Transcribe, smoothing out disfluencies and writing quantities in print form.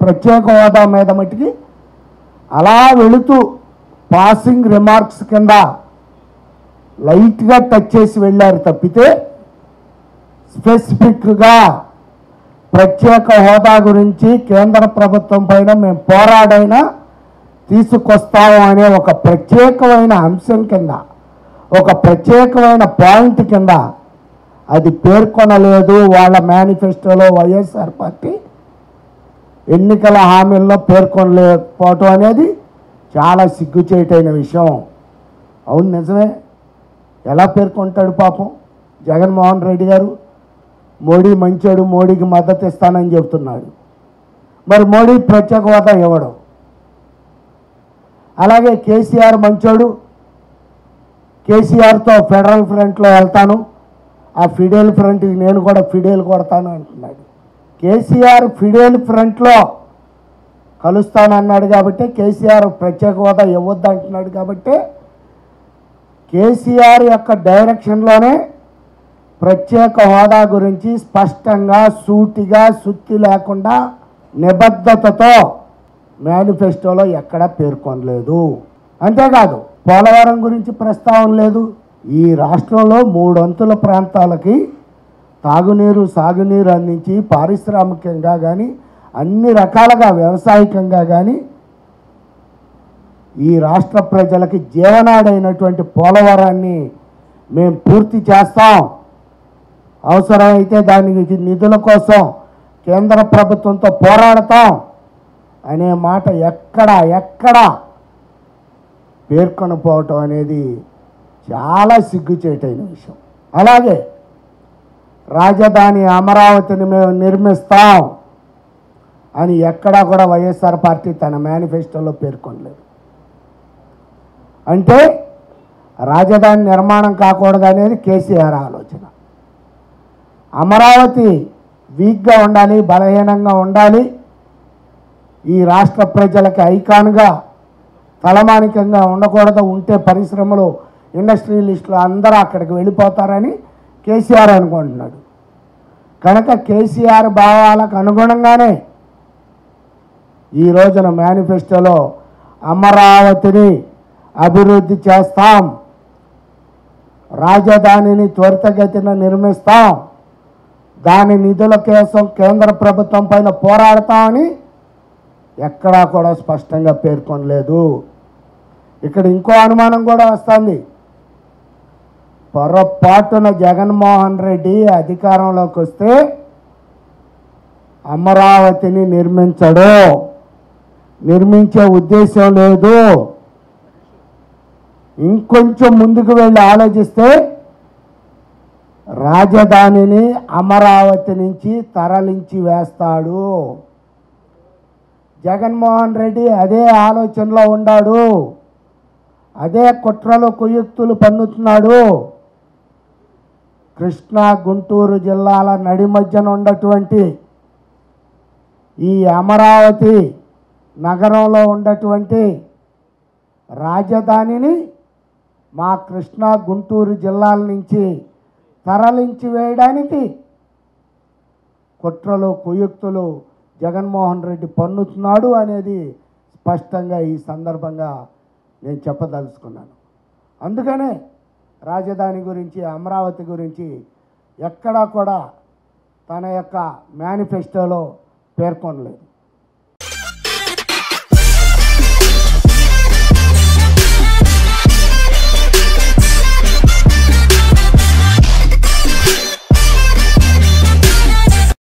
ప్రత్యేక హోదా మీద మట్టికి అలా వెళుతూ పాసింగ్ రిమార్క్స్ కింద లైట్గా టచ్ చేసి వెళ్ళారు తప్పితే స్పెసిఫిక్గా ప్రత్యేక హోదా గురించి కేంద్ర ప్రభుత్వం పైన మేము పోరాడైనా తీసుకొస్తాము అనే ఒక ప్రత్యేకమైన అంశం కింద, ఒక ప్రత్యేకమైన పాయింట్ కింద అది పేర్కొనలేదు. వాళ్ళ మేనిఫెస్టోలో వైఎస్ఆర్ పార్టీ ఎన్నికల హామీల్లో పేర్కొనలేకపోవటం అనేది చాలా సిగ్గుచేటైన విషయం. అవును, నిజమే. ఎలా పేర్కొంటాడు పాపం జగన్మోహన్ రెడ్డి గారు? మోడీ మంచోడు, మోడీకి మద్దతు ఇస్తానని చెబుతున్నాడు. మరి మోడీ ప్రత్యేక హోదా ఇవ్వడం. అలాగే కేసీఆర్ మంచోడు, కేసీఆర్తో ఫెడరల్ ఫ్రంట్లో వెళ్తాను, ఆ ఫిడేల్ ఫ్రంట్కి నేను కూడా ఫిడేల్ కొడతాను అంటున్నాడు. కేసీఆర్ ఫిడేల్ ఫ్రంట్లో కలుస్తానన్నాడు కాబట్టి, కేసీఆర్ ప్రత్యేక హోదా ఇవ్వద్దు అంటున్నాడు కాబట్టి, కేసీఆర్ యొక్క డైరెక్షన్లోనే ప్రత్యేక హోదా గురించి స్పష్టంగా సూటిగా సుత్తి లేకుండా నిబద్ధతతో మేనిఫెస్టోలో ఎక్కడా పేర్కొనలేదు. అంతేకాదు పోలవరం గురించి ప్రస్తావన లేదు. ఈ రాష్ట్రంలో 3 అంతుల ప్రాంతాలకి తాగునీరు సాగునీరు అందించి పారిశ్రామికంగా కానీ అన్ని రకాలుగా వ్యవసాయకంగా కానీ ఈ రాష్ట్ర ప్రజలకి జీవనాడైనటువంటి పోలవరాన్ని మేము పూర్తి చేస్తాం, అవసరమైతే దానికి నిధుల కోసం కేంద్ర ప్రభుత్వంతో పోరాడతాం అనే మాట ఎక్కడ పేర్కొనపోవటం అనేది చాలా సిగ్గుచేటైన విషయం. అలాగే రాజధాని అమరావతిని మేము నిర్మిస్తాం అని ఎక్కడా కూడా వైఎస్ఆర్ పార్టీ తన మేనిఫెస్టోలో పేర్కొనలేదు. అంటే రాజధాని నిర్మాణం కాకూడదు అనేది కేసీఆర్ ఆలోచన. అమరావతి వీక్గా ఉండాలి, బలహీనంగా ఉండాలి, ఈ రాష్ట్ర ప్రజలకి ఐకాన్గా తలమానికంగా ఉండకూడదు, ఉంటే పరిశ్రమలు ఇండస్ట్రియలిస్టులు అందరూ అక్కడికి వెళ్ళిపోతారని కేసీఆర్ అనుకుంటున్నాడు. కనుక కేసీఆర్ భావాలకు అనుగుణంగానే ఈ రోజున మేనిఫెస్టోలో అమరావతిని అభివృద్ధి చేస్తాం, రాజధానిని త్వరితగతిన నిర్మిస్తాం, దాని నిధుల కోసం కేంద్ర ప్రభుత్వం పైన పోరాడతామని ఎక్కడా కూడా స్పష్టంగా పేర్కొనలేదు. ఇక్కడ ఇంకో అనుమానం కూడా వస్తుంది. పొరపాటున జగన్మోహన్ రెడ్డి అధికారంలోకి వస్తే అమరావతిని నిర్మించడు, నిర్మించే ఉద్దేశం లేదు. ఇంకొంచెం ముందుకు వెళ్ళి ఆలోచిస్తే రాజధానిని అమరావతి నుంచి తరలించి వేస్తాడు. జగన్మోహన్ రెడ్డి అదే ఆలోచనలో ఉన్నాడు, అదే కుట్రలు కుయుక్తులు పన్నుతున్నాడు. కృష్ణా గుంటూరు జిల్లాల నడి మధ్యన ఉన్నటువంటి ఈ అమరావతి నగరంలో ఉన్నటువంటి రాజధానిని మా కృష్ణా గుంటూరు జిల్లాల నుంచి తరలించి వేయడానికి కుట్రలు కుయుక్తులు జగన్మోహన్ రెడ్డి పన్నుతున్నాడు అనేది స్పష్టంగా ఈ సందర్భంగా నేను చెప్పదలుచుకున్నాను. అందుకనే రాజధాని గురించి, అమరావతి గురించి ఎక్కడా కూడా తన యొక్క మేనిఫెస్టోలో పేర్కొనలేదు.